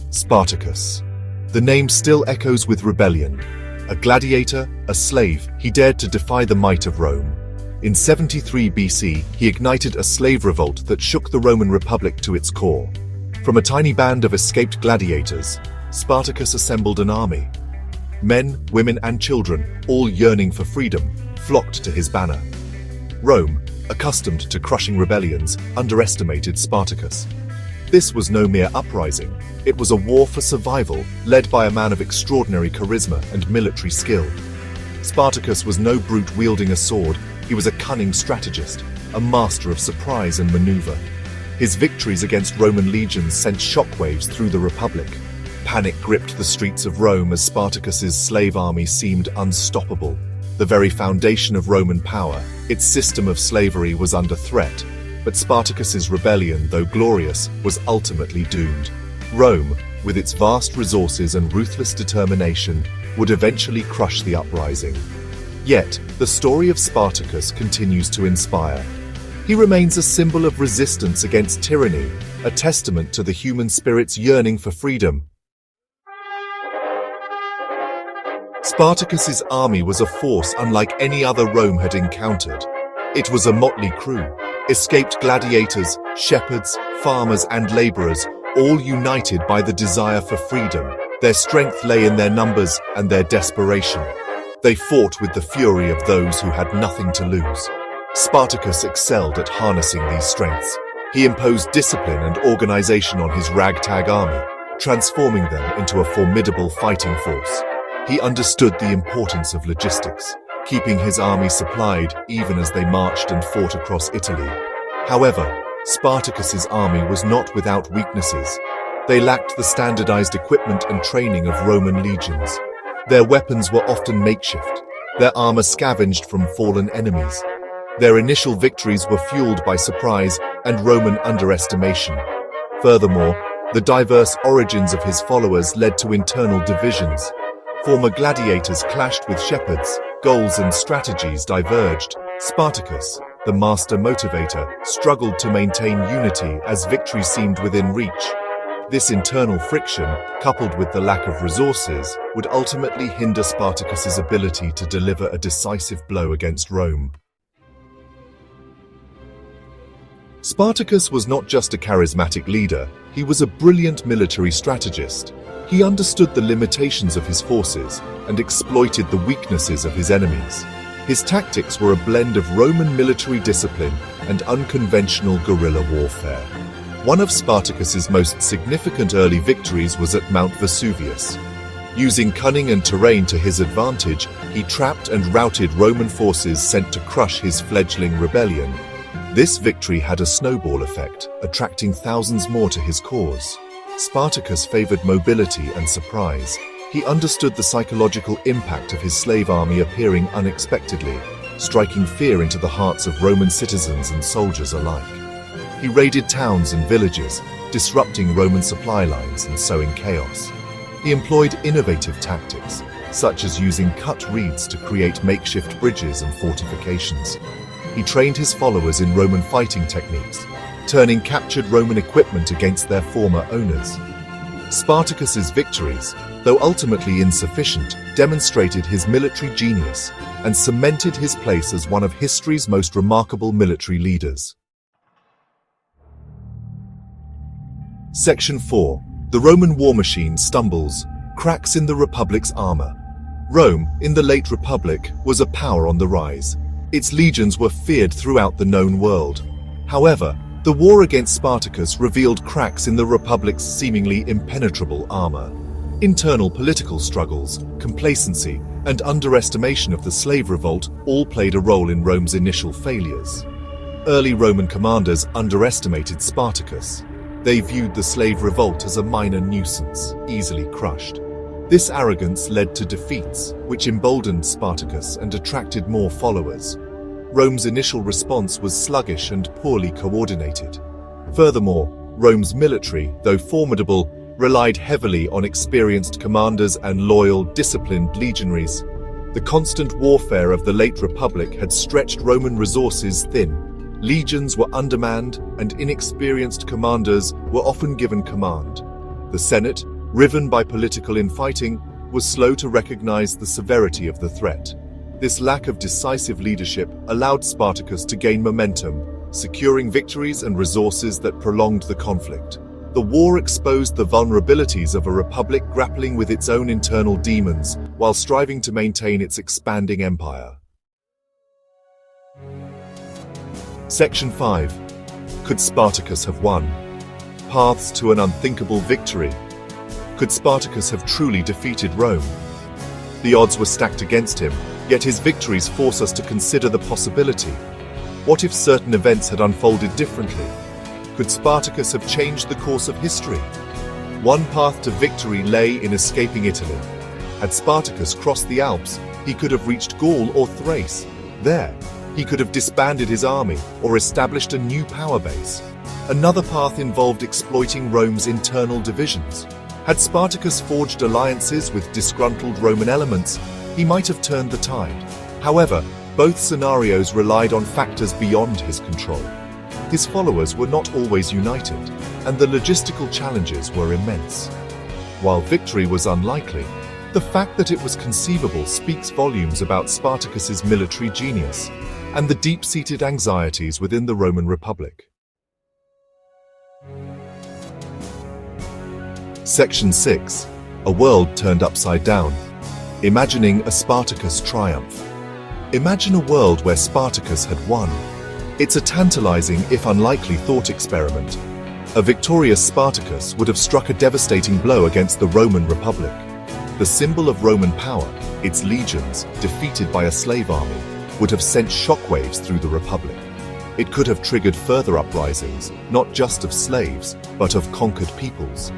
Spartacus. The name still echoes with rebellion. A gladiator, a slave, he dared to defy the might of Rome. In 73 BC, he ignited a slave revolt that shook the Roman Republic to its core. From a tiny band of escaped gladiators, Spartacus assembled an army. Men, women, and children, all yearning for freedom, flocked to his banner. Rome, accustomed to crushing rebellions, underestimated Spartacus. This was no mere uprising. It was a war for survival, led by a man of extraordinary charisma and military skill. Spartacus was no brute wielding a sword. He was a cunning strategist, a master of surprise and maneuver. His victories against Roman legions sent shockwaves through the Republic. Panic gripped the streets of Rome as Spartacus's slave army seemed unstoppable. The very foundation of Roman power, its system of slavery, was under threat. But Spartacus's rebellion, though glorious, was ultimately doomed. Rome, with its vast resources and ruthless determination, would eventually crush the uprising. Yet, the story of Spartacus continues to inspire. He remains a symbol of resistance against tyranny, a testament to the human spirit's yearning for freedom. Spartacus's army was a force unlike any other Rome had encountered. It was a motley crew, escaped gladiators, shepherds, farmers, and laborers, all united by the desire for freedom. Their strength lay in their numbers and their desperation. They fought with the fury of those who had nothing to lose. Spartacus excelled at harnessing these strengths. He imposed discipline and organization on his ragtag army, transforming them into a formidable fighting force. He understood the importance of logistics, keeping his army supplied even as they marched and fought across Italy. However, Spartacus's army was not without weaknesses. They lacked the standardized equipment and training of Roman legions. Their weapons were often makeshift, their armor scavenged from fallen enemies. Their initial victories were fueled by surprise and Roman underestimation. Furthermore, the diverse origins of his followers led to internal divisions. Former gladiators clashed with shepherds, goals and strategies diverged. Spartacus, the master motivator, struggled to maintain unity as victory seemed within reach. This internal friction, coupled with the lack of resources, would ultimately hinder Spartacus's ability to deliver a decisive blow against Rome. Spartacus was not just a charismatic leader, he was a brilliant military strategist. He understood the limitations of his forces and exploited the weaknesses of his enemies. His tactics were a blend of Roman military discipline and unconventional guerrilla warfare. One of Spartacus's most significant early victories was at Mount Vesuvius. Using cunning and terrain to his advantage, he trapped and routed Roman forces sent to crush his fledgling rebellion. This victory had a snowball effect, attracting thousands more to his cause. Spartacus favored mobility and surprise. He understood the psychological impact of his slave army appearing unexpectedly, striking fear into the hearts of Roman citizens and soldiers alike. He raided towns and villages, disrupting Roman supply lines and sowing chaos. He employed innovative tactics, such as using cut reeds to create makeshift bridges and fortifications. He trained his followers in Roman fighting techniques, turning captured Roman equipment against their former owners. Spartacus's victories, though ultimately insufficient, demonstrated his military genius and cemented his place as one of history's most remarkable military leaders. Section 4. The Roman war machine stumbles, cracks in the Republic's armor. Rome, in the late Republic, was a power on the rise. Its legions were feared throughout the known world. However, the war against Spartacus revealed cracks in the Republic's seemingly impenetrable armor. Internal political struggles, complacency, and underestimation of the slave revolt all played a role in Rome's initial failures. Early Roman commanders underestimated Spartacus. They viewed the slave revolt as a minor nuisance, easily crushed. This arrogance led to defeats, which emboldened Spartacus and attracted more followers. Rome's initial response was sluggish and poorly coordinated. Furthermore, Rome's military, though formidable, relied heavily on experienced commanders and loyal, disciplined legionaries. The constant warfare of the late Republic had stretched Roman resources thin. Legions were undermanned, and inexperienced commanders were often given command. The Senate, riven by political infighting, was slow to recognize the severity of the threat. This lack of decisive leadership allowed Spartacus to gain momentum, securing victories and resources that prolonged the conflict. The war exposed the vulnerabilities of a republic grappling with its own internal demons while striving to maintain its expanding empire. Section 5. Could Spartacus have won? Paths to an unthinkable victory. Could Spartacus have truly defeated Rome? The odds were stacked against him, yet his victories force us to consider the possibility. What if certain events had unfolded differently? Could Spartacus have changed the course of history? One path to victory lay in escaping Italy. Had Spartacus crossed the Alps, he could have reached Gaul or Thrace. There, he could have disbanded his army or established a new power base. Another path involved exploiting Rome's internal divisions. Had Spartacus forged alliances with disgruntled Roman elements, he might have turned the tide. However, both scenarios relied on factors beyond his control. His followers were not always united, and the logistical challenges were immense. While victory was unlikely, the fact that it was conceivable speaks volumes about Spartacus's military genius and the deep-seated anxieties within the Roman Republic. Section 6. A world turned upside down. Imagining a Spartacus triumph. Imagine a world where Spartacus had won. It's a tantalizing, if unlikely, thought experiment. A victorious Spartacus would have struck a devastating blow against the Roman Republic. The symbol of Roman power, its legions, defeated by a slave army, would have sent shockwaves through the Republic. It could have triggered further uprisings, not just of slaves, but of conquered peoples.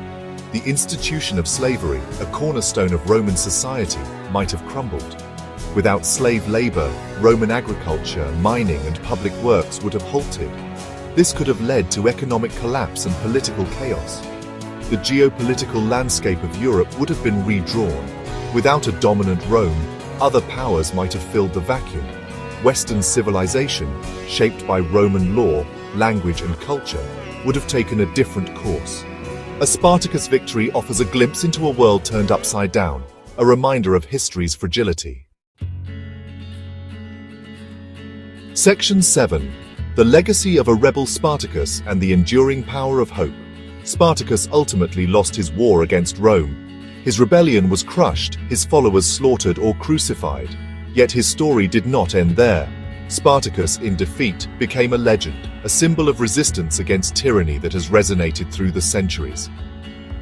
The institution of slavery, a cornerstone of Roman society, might have crumbled. Without slave labor, Roman agriculture, mining, and public works would have halted. This could have led to economic collapse and political chaos. The geopolitical landscape of Europe would have been redrawn. Without a dominant Rome, other powers might have filled the vacuum. Western civilization, shaped by Roman law, language, and culture, would have taken a different course. A Spartacus victory offers a glimpse into a world turned upside down, a reminder of history's fragility. Section 7. The legacy of a rebel Spartacus and the enduring power of hope. Spartacus ultimately lost his war against Rome. His rebellion was crushed, his followers slaughtered or crucified. Yet his story did not end there. Spartacus, in defeat, became a legend, a symbol of resistance against tyranny that has resonated through the centuries.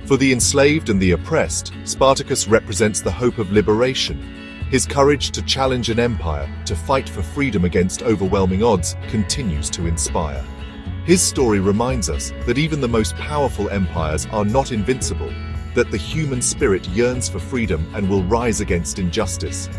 For the enslaved and the oppressed, Spartacus represents the hope of liberation. His courage to challenge an empire, to fight for freedom against overwhelming odds, continues to inspire. His story reminds us that even the most powerful empires are not invincible, that the human spirit yearns for freedom and will rise against injustice.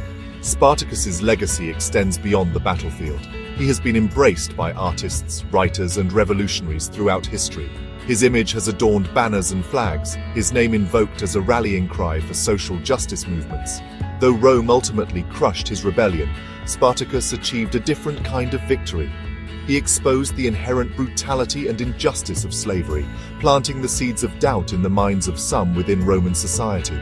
Spartacus's legacy extends beyond the battlefield. He has been embraced by artists, writers, and revolutionaries throughout history. His image has adorned banners and flags, his name invoked as a rallying cry for social justice movements. Though Rome ultimately crushed his rebellion, Spartacus achieved a different kind of victory. He exposed the inherent brutality and injustice of slavery, planting the seeds of doubt in the minds of some within Roman society.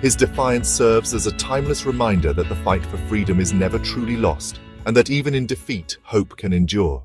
His defiance serves as a timeless reminder that the fight for freedom is never truly lost, and that even in defeat, hope can endure.